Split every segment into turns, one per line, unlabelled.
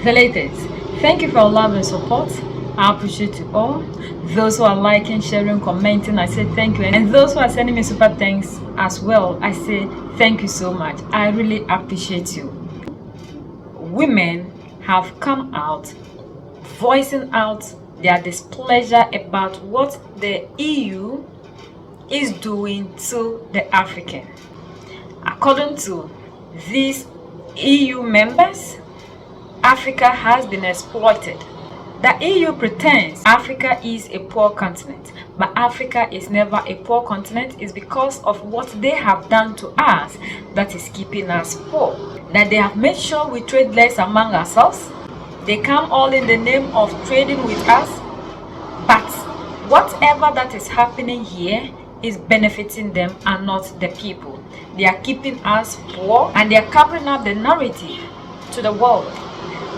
Fellators, thank you for your love and support. I appreciate you all. Those who are liking, sharing, commenting, I say thank you. And those who are sending me super thanks as well, I say thank you so much. I really appreciate you. Women have come out voicing out their displeasure about what the EU is doing to the African. According to these EU members, Africa has been exploited. The EU pretends Africa is a poor continent, but Africa is never a poor continent. It's because of what they have done to us that is keeping us poor. That they have made sure we trade less among ourselves. They come all in the name of trading with us, but whatever that is happening here is benefiting them and not the people. They are keeping us poor and they are covering up the narrative to the world.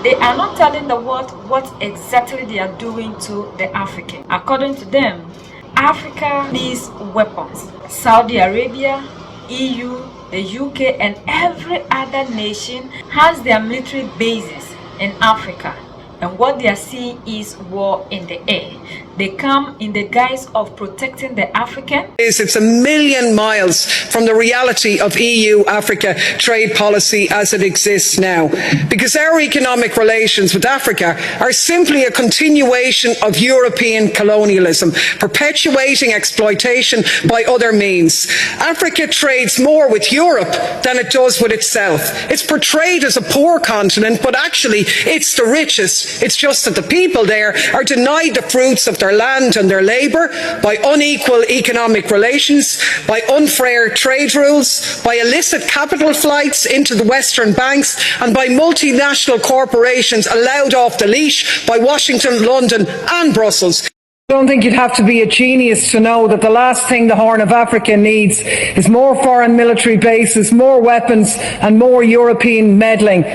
They are not telling the world what exactly they are doing to the African. According to them, Africa needs weapons. Saudi Arabia, EU, the UK, and every other nation has their military bases in Africa. And what they are seeing is war in the air. They come in the guise of protecting the African.
It's a million miles from the reality of EU-Africa trade policy as it exists now. Because our economic relations with Africa are simply a continuation of European colonialism, perpetuating exploitation by other means. Africa trades more with Europe than it does with itself. It's portrayed as a poor continent, but actually it's the richest. It's just that the people there are denied the fruits of their land and their labour by unequal economic relations, by unfair trade rules, by illicit capital flights into the Western banks, and by multinational corporations allowed off the leash by Washington, London and Brussels.
I don't think you'd have to be a genius to know that the last thing the Horn of Africa needs is more foreign military bases, more weapons and more European meddling.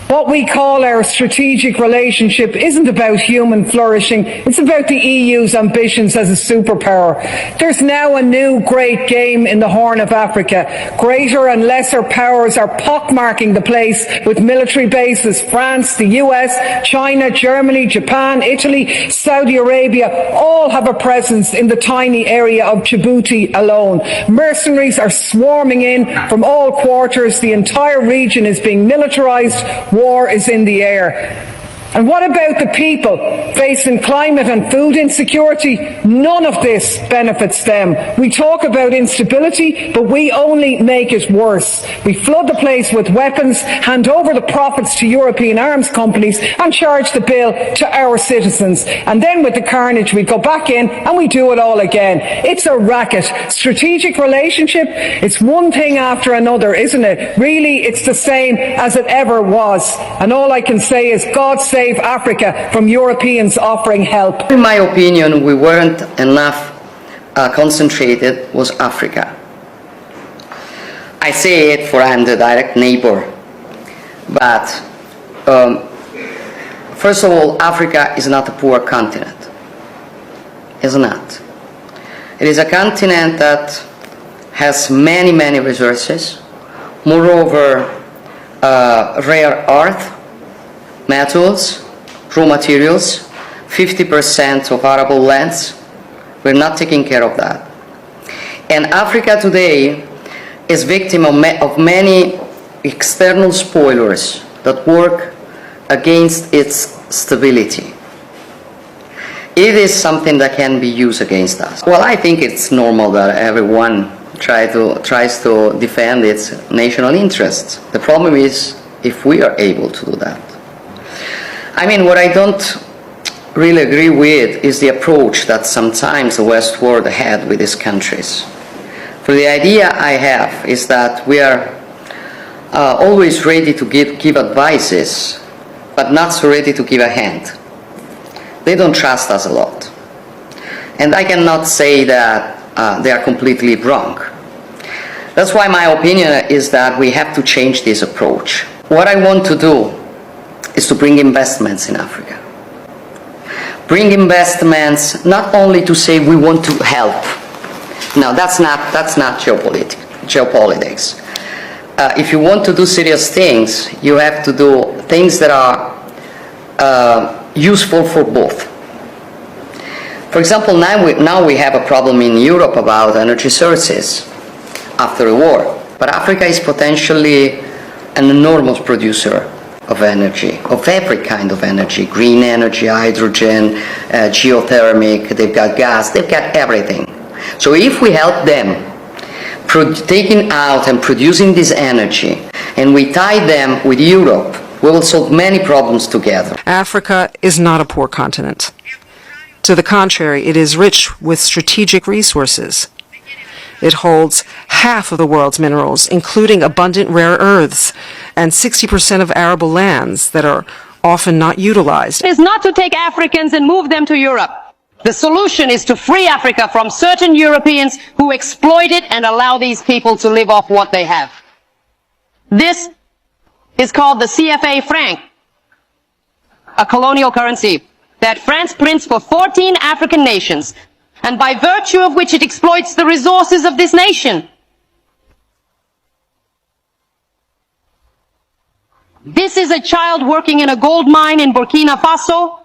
What we call our strategic relationship isn't about human flourishing, it's about the EU's ambitions as a superpower. There's now a new great game in the Horn of Africa. Greater and lesser powers are pockmarking the place with military bases. France, the US, China, Germany, Japan, Italy, Saudi Arabia all have a presence in the tiny area of Djibouti alone. Mercenaries are swarming in from all quarters. The entire region is being militarized. War is in the air. And what about the people facing climate and food insecurity? None of this benefits them. We talk about instability, but we only make it worse. We flood the place with weapons, hand over the profits to European arms companies, and charge the bill to our citizens. And then with the carnage, we go back in and we do it all again. It's a racket. Strategic relationship, it's one thing after another, isn't it? Really, it's the same as it ever was. And all I can say is, God save Africa from Europeans offering help.
In my opinion, we weren't enough concentrated was Africa. I say it for I'm the direct neighbor, but first of all, Africa is not a poor continent. It's not. It is a continent that has many, many resources. Moreover, rare earth, metals, raw materials, 50% of arable lands. We're not taking care of that. And Africa today is victim of many external spoilers that work against its stability. It is something that can be used against us. Well, I think it's normal that everyone tries to defend its national interests. The problem is if we are able to do that. I mean, what I don't really agree with is the approach that sometimes the West world had with these countries. For the idea I have is that we are always ready to give advices, but not so ready to give a hand. They don't trust us a lot. And I cannot say that they are completely wrong. That's why my opinion is that we have to change this approach. What I want to do is to bring investments in Africa. Bring investments not only to say we want to help. No, that's not geopolitics. If you want to do serious things, you have to do things that are useful for both. For example, now we have a problem in Europe about energy sources after the war, but Africa is potentially an enormous producer of energy, of every kind of energy, green energy, hydrogen, geothermic, they've got gas, they've got everything. So if we help them taking out and producing this energy, and we tie them with Europe, we will solve many problems together.
Africa is not a poor continent. To the contrary, it is rich with strategic resources. It holds half of the world's minerals, including abundant rare earths, and 60% of arable lands that are often not utilized.
Is not to take Africans and move them to Europe. The solution is to free Africa from certain Europeans who exploit it and allow these people to live off what they have. This is called the CFA franc, a colonial currency that France prints for 14 African nations, and by virtue of which it exploits the resources of this nation. This is a child working in a gold mine in Burkina Faso.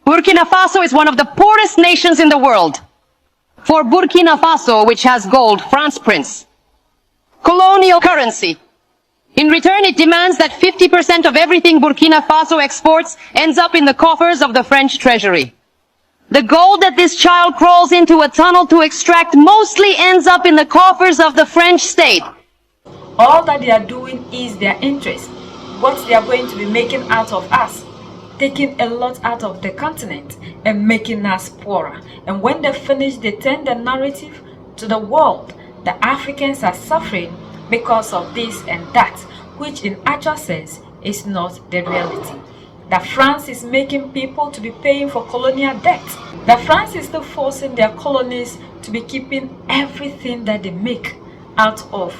Burkina Faso is one of the poorest nations in the world. For Burkina Faso, which has gold, France prints colonial currency. In return, it demands that 50% of everything Burkina Faso exports ends up in the coffers of the French treasury. The gold that this child crawls into a tunnel to extract mostly ends up in the coffers of the French state.
All that they are doing is their interest. What they are going to be making out of us, taking a lot out of the continent and making us poorer. And when they finish, they turn the narrative to the world. The Africans are suffering because of this and that, which in actual sense is not the reality. That France is making people to be paying for colonial debt. That France is still forcing their colonies to be keeping everything that they make out of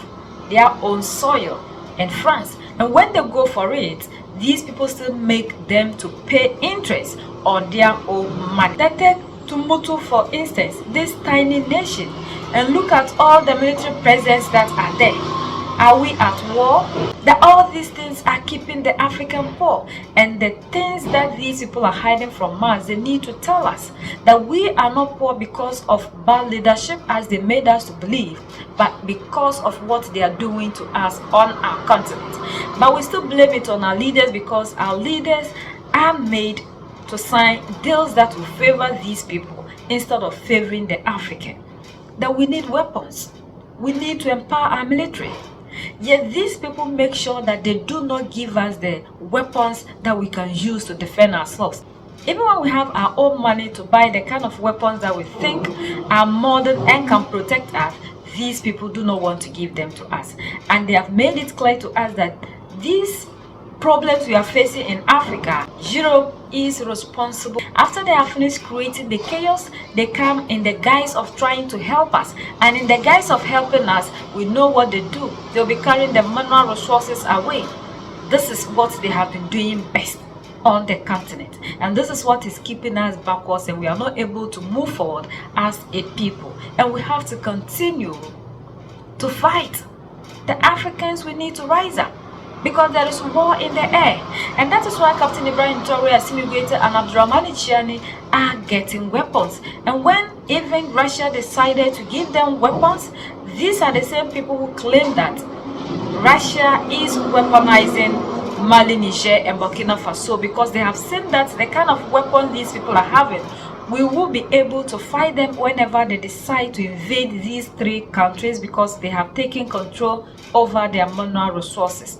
their own soil in France. And when they go for it, these people still make them to pay interest on their own money. They take Timbuktu, for instance, this tiny nation, and look at all the military presence that are there. Are we at war? That all these things are keeping the African poor, and the things that these people are hiding from us, they need to tell us that we are not poor because of bad leadership as they made us to believe, but because of what they are doing to us on our continent. But we still blame it on our leaders because our leaders are made to sign deals that will favor these people instead of favoring the African. That we need weapons. We need to empower our military. Yet these people make sure that they do not give us the weapons that we can use to defend ourselves. Even when we have our own money to buy the kind of weapons that we think are modern and can protect us, these people do not want to give them to us. And they have made it clear to us that these problems we are facing in Africa, Europe is responsible. After they have finished creating the chaos, they come in the guise of trying to help us. And in the guise of helping us, we know what they do. They'll be carrying the mineral resources away. This is what they have been doing best on the continent. And this is what is keeping us backwards, and we are not able to move forward as a people. And we have to continue to fight. The Africans, we need to rise up, because there is war in the air. And that is why Captain Ibrahim Traoré, Assimi Goïta, and Abdurrahmane Tchiani are getting weapons. And when even Russia decided to give them weapons, these are the same people who claim that Russia is weaponizing Mali, Niger, and Burkina Faso, because they have seen that the kind of weapon these people are having, we will be able to fight them whenever they decide to invade these three countries, because they have taken control over their mineral resources.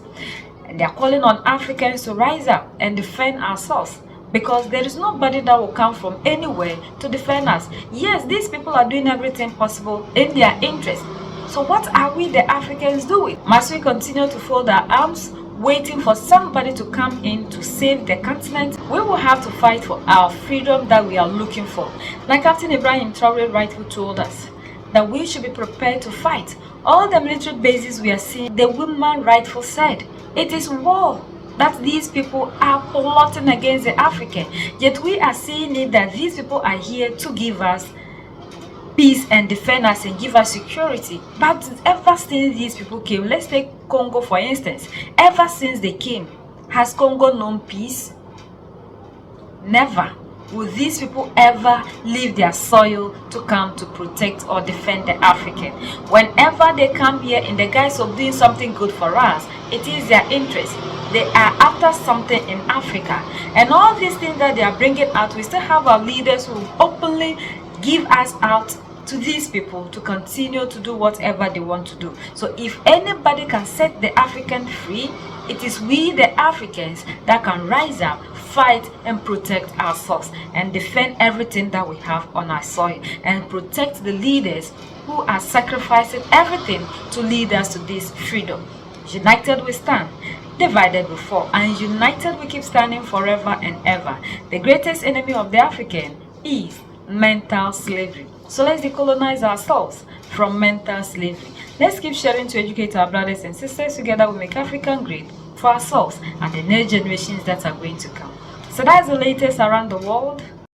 And they are calling on Africans to rise up and defend ourselves, because there is nobody that will come from anywhere to defend us. Yes, these people are doing everything possible in their interest. So what are we, the Africans, doing? Must we continue to fold our arms, waiting for somebody to come in to save the continent? We will have to fight for our freedom that we are looking for. Like Captain Ibrahim Traoré rightly told us, that we should be prepared to fight. All the military bases we are seeing, the woman rightful said, it is war that these people are plotting against the African. Yet we are seeing it that these people are here to give us peace and defend us and give us security. But ever since these people came, let's take Congo for instance, ever since they came, has Congo known peace? Never will these people ever leave their soil to come to protect or defend the African. Whenever they come here in the guise of doing something good for us, it is their interest. They are after something in Africa. And all these things that they are bringing out, we still have our leaders who openly give us out to these people to continue to do whatever they want to do. So if anybody can set the African free, it is we the Africans that can rise up, fight and protect ourselves and defend everything that we have on our soil and protect the leaders who are sacrificing everything to lead us to this freedom. United we stand, divided we fall, and united we keep standing forever and ever. The greatest enemy of the African is mental slavery. So let's decolonize ourselves from mental slavery. Let's keep sharing to educate our brothers and sisters. Together we make African great for ourselves and the next generations that are going to come. So that's the latest around the world.